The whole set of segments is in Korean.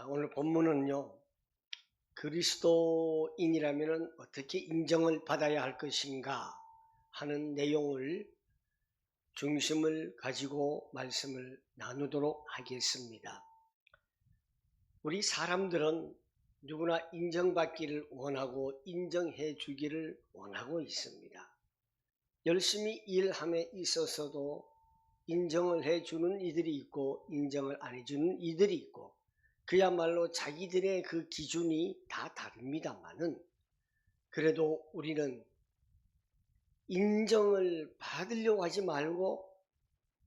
오늘 본문은요, 그리스도인이라면 어떻게 인정을 받아야 할 것인가 하는 내용을 중심을 가지고 말씀을 나누도록 하겠습니다. 우리 사람들은 누구나 인정받기를 원하고 인정해 주기를 원하고 있습니다. 열심히 일함에 있어서도 인정을 해주는 이들이 있고 인정을 안 해주는 이들이 있고, 그야말로 자기들의 그 기준이 다 다릅니다만은, 그래도 우리는 인정을 받으려고 하지 말고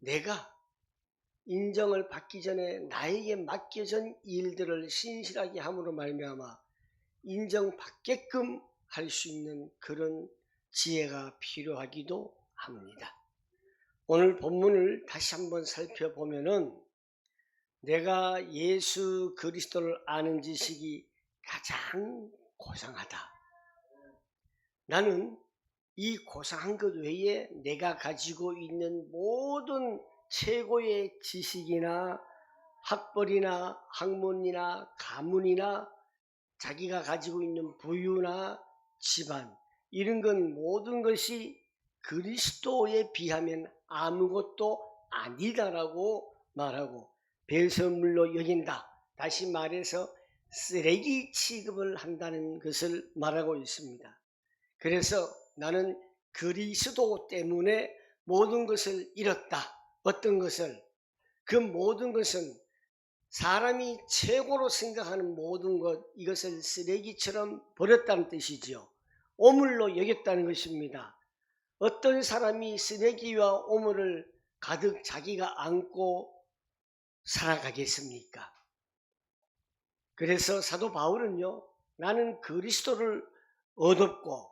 내가 인정을 받기 전에 나에게 맡겨진 일들을 신실하게 함으로 말미암아 인정받게끔 할 수 있는 그런 지혜가 필요하기도 합니다. 오늘 본문을 다시 한번 살펴보면은, 내가 예수 그리스도를 아는 지식이 가장 고상하다. 나는 이 고상한 것 외에 내가 가지고 있는 모든 최고의 지식이나 학벌이나 학문이나 가문이나 자기가 가지고 있는 부유나 집안, 이런 건 모든 것이 그리스도에 비하면 아무것도 아니다라고 말하고 배설물로 여긴다. 다시 말해서 쓰레기 취급을 한다는 것을 말하고 있습니다. 그래서 나는 그리스도 때문에 모든 것을 잃었다. 어떤 것을? 그 모든 것은 사람이 최고로 생각하는 모든 것, 이것을 쓰레기처럼 버렸다는 뜻이지요. 오물로 여겼다는 것입니다. 어떤 사람이 쓰레기와 오물을 가득 자기가 안고 살아가겠습니까? 그래서 사도 바울은요, 나는 그리스도를 얻었고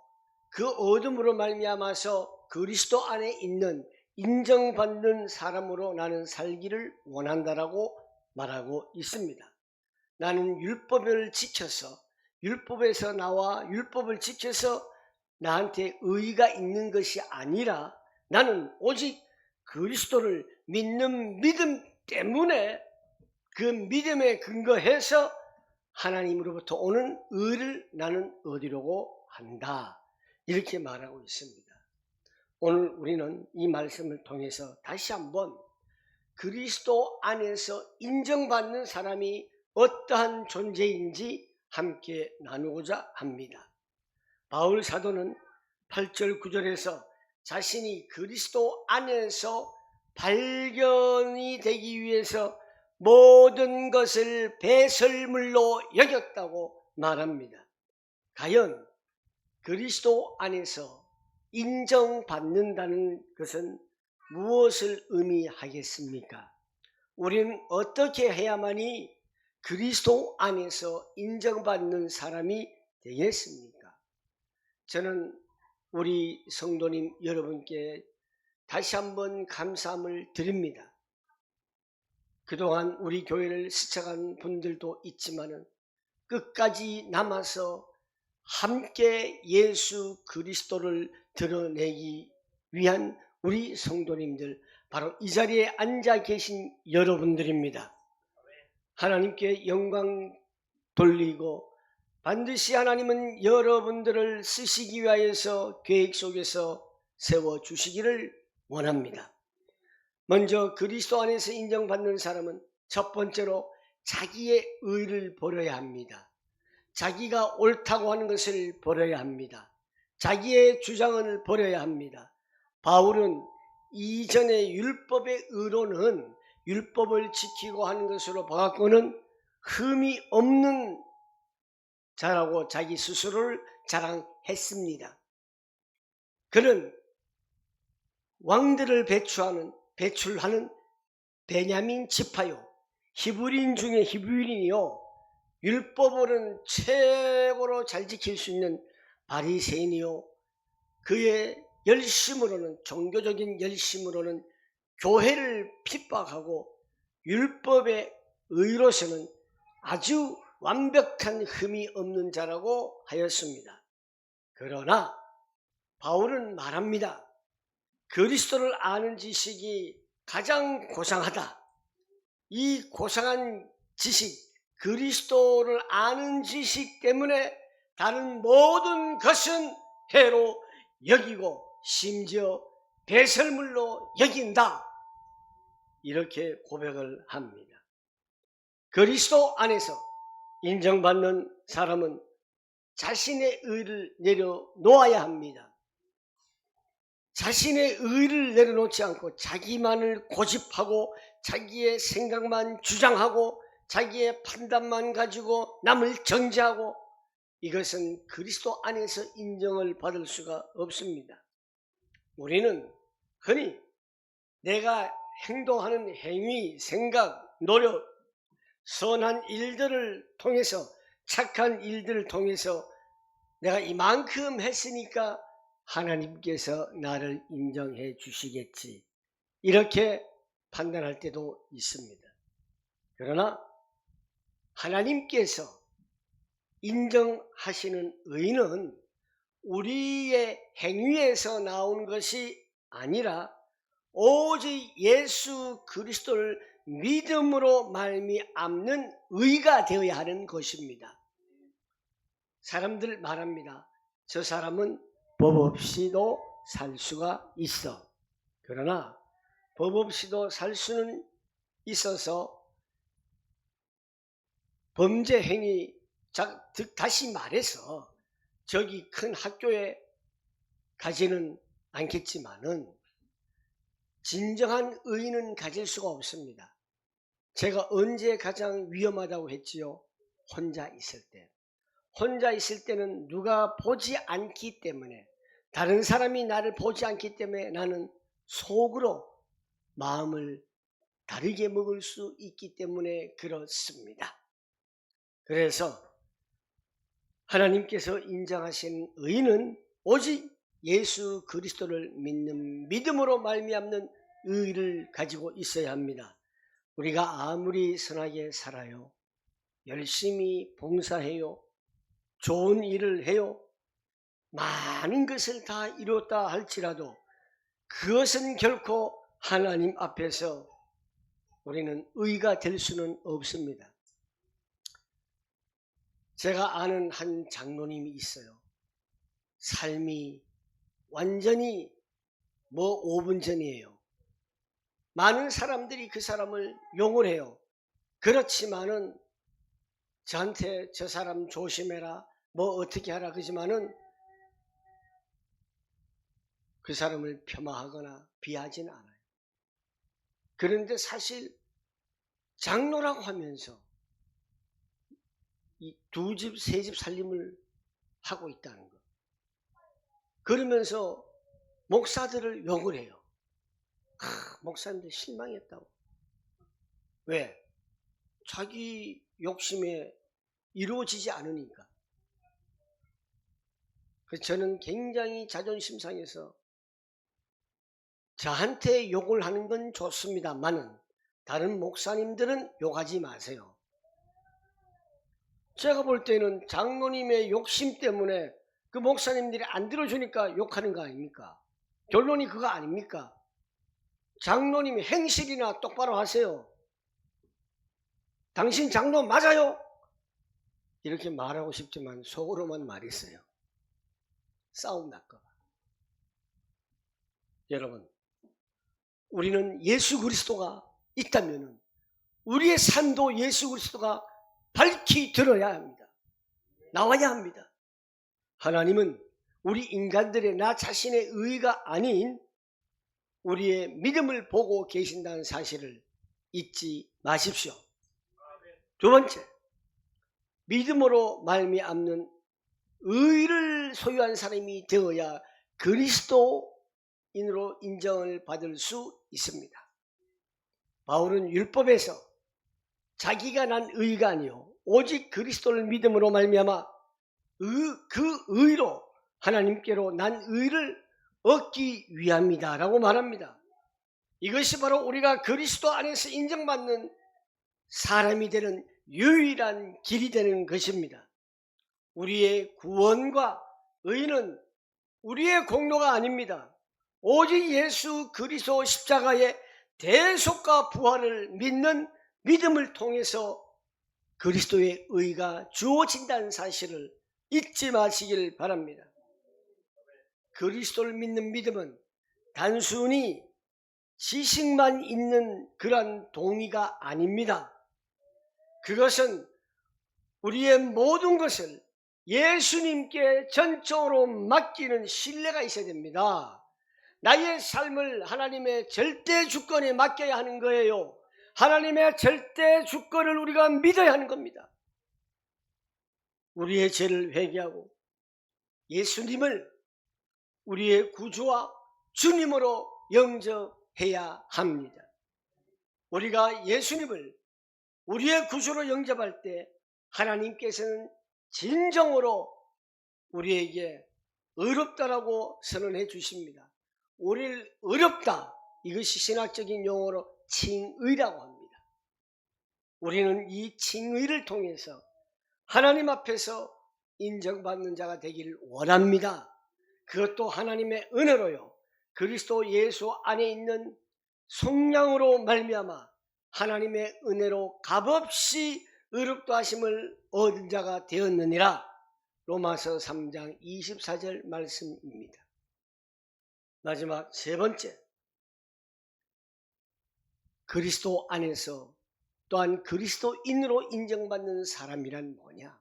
그 얻음으로 말미암아서 그리스도 안에 있는 인정받는 사람으로 나는 살기를 원한다라고 말하고 있습니다. 나는 율법을 지켜서, 율법에서 나와 율법을 지켜서 나한테 의의가 있는 것이 아니라, 나는 오직 그리스도를 믿는 믿음 때문에 그 믿음에 근거해서 하나님으로부터 오는 의를 나는 얻으려고 한다. 이렇게 말하고 있습니다. 오늘 우리는 이 말씀을 통해서 다시 한번 그리스도 안에서 인정받는 사람이 어떠한 존재인지 함께 나누고자 합니다. 바울 사도는 8절 9절에서 자신이 그리스도 안에서 발견이 되기 위해서 모든 것을 배설물로 여겼다고 말합니다. 과연 그리스도 안에서 인정받는다는 것은 무엇을 의미하겠습니까? 우리는 어떻게 해야만이 그리스도 안에서 인정받는 사람이 되겠습니까? 저는 우리 성도님 여러분께 다시 한번 감사함을 드립니다. 그동안 우리 교회를 스쳐간 분들도 있지만은 끝까지 남아서 함께 예수 그리스도를 드러내기 위한 우리 성도님들, 바로 이 자리에 앉아 계신 여러분들입니다. 하나님께 영광 돌리고 반드시 하나님은 여러분들을 쓰시기 위하여서 계획 속에서 세워주시기를 원합니다. 먼저 그리스도 안에서 인정받는 사람은 첫 번째로 자기의 의를 버려야 합니다. 자기가 옳다고 하는 것을 버려야 합니다. 자기의 주장을 버려야 합니다. 바울은 이전의 율법의 의로는 율법을 지키고 하는 것으로 봐갖고는 흠이 없는 자라고 자기 스스로를 자랑했습니다. 그는 왕들을 배출하는 베냐민 지파요, 히브리인 중에 히브리인이요, 율법으로는 최고로 잘 지킬 수 있는 바리새인이요, 그의 열심으로는, 종교적인 열심으로는 교회를 핍박하고 율법의 의로서는 아주 완벽한 흠이 없는 자라고 하였습니다. 그러나 바울은 말합니다. 그리스도를 아는 지식이 가장 고상하다. 이 고상한 지식, 그리스도를 아는 지식 때문에 다른 모든 것은 해로 여기고 심지어 배설물로 여긴다. 이렇게 고백을 합니다. 그리스도 안에서 인정받는 사람은 자신의 의를 내려놓아야 합니다. 자신의 의를 내려놓지 않고 자기만을 고집하고 자기의 생각만 주장하고 자기의 판단만 가지고 남을 정죄하고, 이것은 그리스도 안에서 인정을 받을 수가 없습니다. 우리는 흔히 내가 행동하는 행위, 생각, 노력, 선한 일들을 통해서, 착한 일들을 통해서 내가 이만큼 했으니까 하나님께서 나를 인정해 주시겠지, 이렇게 판단할 때도 있습니다. 그러나 하나님께서 인정하시는 의는 우리의 행위에서 나온 것이 아니라 오직 예수 그리스도를 믿음으로 말미암는 의가 되어야 하는 것입니다. 사람들 말합니다. 저 사람은 법 없이도 살 수가 있어. 그러나 법 없이도 살 수는 있어서 범죄 행위, 다시 말해서 저기 큰 학교에 가지는 않겠지만은 진정한 의는 가질 수가 없습니다. 제가 언제 가장 위험하다고 했지요? 혼자 있을 때. 혼자 있을 때는 누가 보지 않기 때문에, 다른 사람이 나를 보지 않기 때문에 나는 속으로 마음을 다르게 먹을 수 있기 때문에 그렇습니다. 그래서 하나님께서 인정하신 의는 오직 예수 그리스도를 믿는 믿음으로 말미암는 의를 가지고 있어야 합니다. 우리가 아무리 선하게 살아요, 열심히 봉사해요, 좋은 일을 해요, 많은 것을 다 이뤘다 할지라도 그것은 결코 하나님 앞에서 우리는 의가 될 수는 없습니다. 제가 아는 한 장로님이 있어요. 삶이 완전히 5분 전이에요. 많은 사람들이 그 사람을 용을 해요. 그렇지만은 저한테 저 사람 조심해라, 어떻게 하라 그러지만은 그 사람을 폄하하거나 비하진 않아요. 그런데 사실 장로라고 하면서 이 2집, 3집 살림을 하고 있다는 것. 그러면서 목사들을 욕을 해요. 목사님들 실망했다고. 왜? 자기 욕심에 이루어지지 않으니까. 그래서 저는 굉장히 자존심 상해서 저한테 욕을 하는 건 좋습니다만은 다른 목사님들은 욕하지 마세요. 제가 볼 때는 장로님의 욕심 때문에 그 목사님들이 안 들어주니까 욕하는 거 아닙니까? 결론이 그거 아닙니까? 장로님이 행실이나 똑바로 하세요. 당신 장로 맞아요? 이렇게 말하고 싶지만 속으로만 말했어요. 싸움 날까 봐. 여러분, 우리는 예수 그리스도가 있다면 우리의 삶도 예수 그리스도가 밝히 들어야 합니다. 나와야 합니다. 하나님은 우리 인간들의 나 자신의 의가 아닌 우리의 믿음을 보고 계신다는 사실을 잊지 마십시오. 두 번째, 믿음으로 말미암는 의를 소유한 사람이 되어야 그리스도인으로 인정을 받을 수 있습니다. 바울은 율법에서 자기가 난 의가 아니요 오직 그리스도를 믿음으로 말미암아 그 의로 하나님께로 난 의를 얻기 위함이다 라고 말합니다. 이것이 바로 우리가 그리스도 안에서 인정받는 사람이 되는 유일한 길이 되는 것입니다. 우리의 구원과 의는 우리의 공로가 아닙니다. 오직 예수 그리스도 십자가의 대속과 부활을 믿는 믿음을 통해서 그리스도의 의가 주어진다는 사실을 잊지 마시길 바랍니다. 그리스도를 믿는 믿음은 단순히 지식만 있는 그런 동의가 아닙니다. 그것은 우리의 모든 것을 예수님께 전적으로 맡기는 신뢰가 있어야 됩니다. 나의 삶을 하나님의 절대 주권에 맡겨야 하는 거예요. 하나님의 절대 주권을 우리가 믿어야 하는 겁니다. 우리의 죄를 회개하고 예수님을 우리의 구주와 주님으로 영접해야 합니다. 우리가 예수님을 우리의 구주로 영접할 때 하나님께서는 진정으로 우리에게 의롭다라고 선언해 주십니다. 우리를 의롭다, 이것이 신학적인 용어로 칭의라고 합니다. 우리는 이 칭의를 통해서 하나님 앞에서 인정받는 자가 되기를 원합니다. 그것도 하나님의 은혜로요, 그리스도 예수 안에 있는 성령으로 말미암아 하나님의 은혜로 값없이 의롭다 하심을 얻은 자가 되었느니라. 로마서 3장 24절 말씀입니다. 마지막 세 번째, 그리스도 안에서 또한 그리스도인으로 인정받는 사람이란 뭐냐?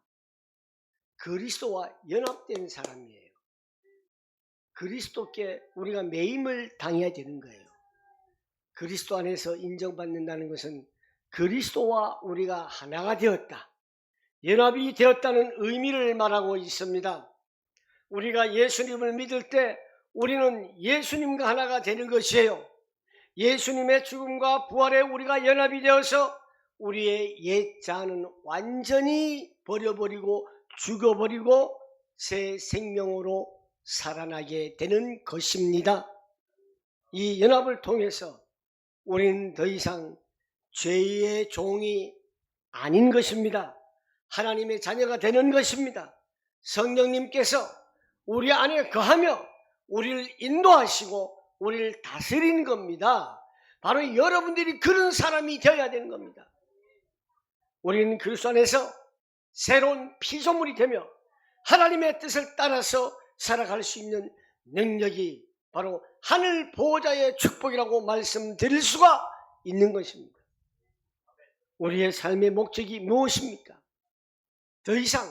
그리스도와 연합된 사람이에요. 그리스도께 우리가 매임을 당해야 되는 거예요. 그리스도 안에서 인정받는다는 것은 그리스도와 우리가 하나가 되었다, 연합이 되었다는 의미를 말하고 있습니다. 우리가 예수님을 믿을 때 우리는 예수님과 하나가 되는 것이에요. 예수님의 죽음과 부활에 우리가 연합이 되어서 우리의 옛 자는 완전히 버려버리고 죽어버리고 새 생명으로 살아나게 되는 것입니다. 이 연합을 통해서 우리는 더 이상 죄의 종이 아닌 것입니다. 하나님의 자녀가 되는 것입니다. 성령님께서 우리 안에 거하며 우리를 인도하시고 우리를 다스리는 겁니다. 바로 여러분들이 그런 사람이 되어야 되는 겁니다. 우리는 그리스도 안에서 새로운 피조물이 되며 하나님의 뜻을 따라서 살아갈 수 있는 능력이 바로 하늘 보호자의 축복이라고 말씀드릴 수가 있는 것입니다. 우리의 삶의 목적이 무엇입니까? 더 이상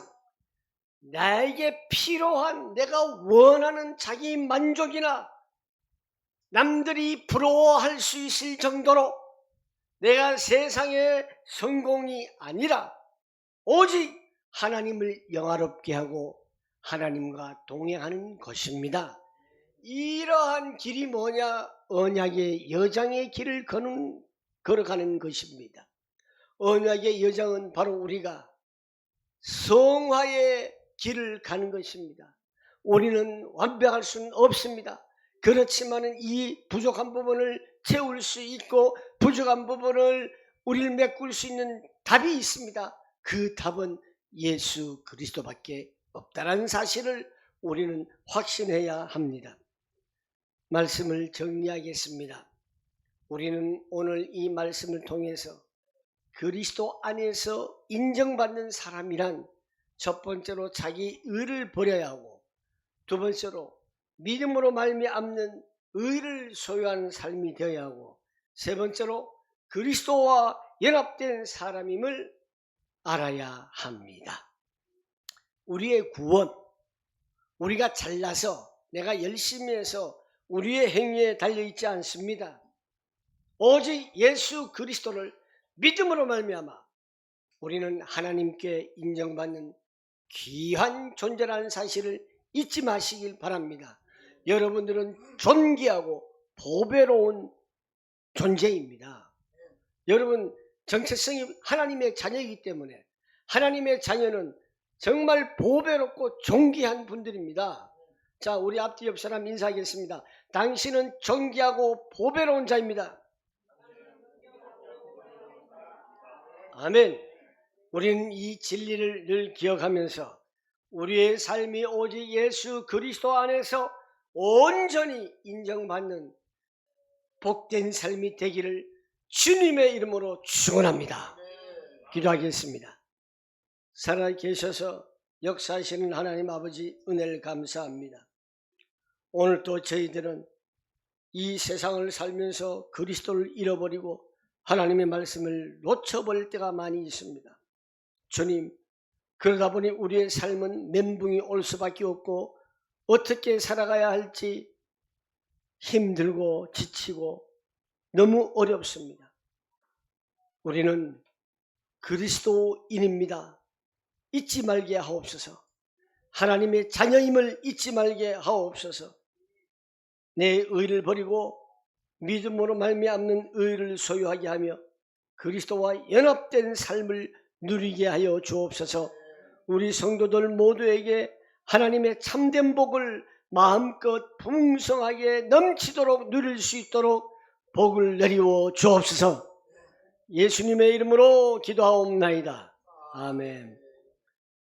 나에게 필요한, 내가 원하는 자기 만족이나 남들이 부러워할 수 있을 정도로 내가 세상의 성공이 아니라 오직 하나님을 영화롭게 하고 하나님과 동행하는 것입니다. 이러한 길이 뭐냐? 언약의 여정의 길을 걸어가는 것입니다. 언약의 여정은 바로 우리가 성화의 길을 가는 것입니다. 우리는 완벽할 수는 없습니다. 그렇지만 이 부족한 부분을 채울 수 있고 부족한 부분을 우리를 메꿀 수 있는 답이 있습니다. 그 답은 예수 그리스도밖에 없다는 사실을 우리는 확신해야 합니다. 말씀을 정리하겠습니다. 우리는 오늘 이 말씀을 통해서 그리스도 안에서 인정받는 사람이란 첫 번째로 자기 의를 버려야 하고, 두 번째로 믿음으로 말미암는 의를 소유하는 삶이 되어야 하고, 세 번째로 그리스도와 연합된 사람임을 알아야 합니다. 우리의 구원, 우리가 잘나서 내가 열심히 해서 우리의 행위에 달려있지 않습니다. 오직 예수 그리스도를 믿음으로 말미암아 우리는 하나님께 인정받는 귀한 존재라는 사실을 잊지 마시길 바랍니다. 여러분들은 존귀하고 보배로운 존재입니다. 여러분 정체성이 하나님의 자녀이기 때문에 하나님의 자녀는 정말 보배롭고 존귀한 분들입니다. 자, 우리 앞뒤 옆 사람 인사하겠습니다. 당신은 존귀하고 보배로운 자입니다. 아멘. 우리는 이 진리를 늘 기억하면서 우리의 삶이 오직 예수 그리스도 안에서 온전히 인정받는 복된 삶이 되기를 주님의 이름으로 축원합니다. 기도하겠습니다. 살아계셔서 역사하시는 하나님 아버지 은혜를 감사합니다. 오늘도 저희들은 이 세상을 살면서 그리스도를 잃어버리고 하나님의 말씀을 놓쳐버릴 때가 많이 있습니다. 주님, 그러다 보니 우리의 삶은 멘붕이 올 수밖에 없고 어떻게 살아가야 할지 힘들고 지치고 너무 어렵습니다. 우리는 그리스도인입니다. 잊지 말게 하옵소서. 하나님의 자녀임을 잊지 말게 하옵소서. 내 의를 버리고 믿음으로 말미암는 의를 소유하게 하며 그리스도와 연합된 삶을 누리게 하여 주옵소서. 우리 성도들 모두에게 하나님의 참된 복을 마음껏 풍성하게 넘치도록 누릴 수 있도록 복을 내리워 주옵소서. 예수님의 이름으로 기도하옵나이다. 아멘.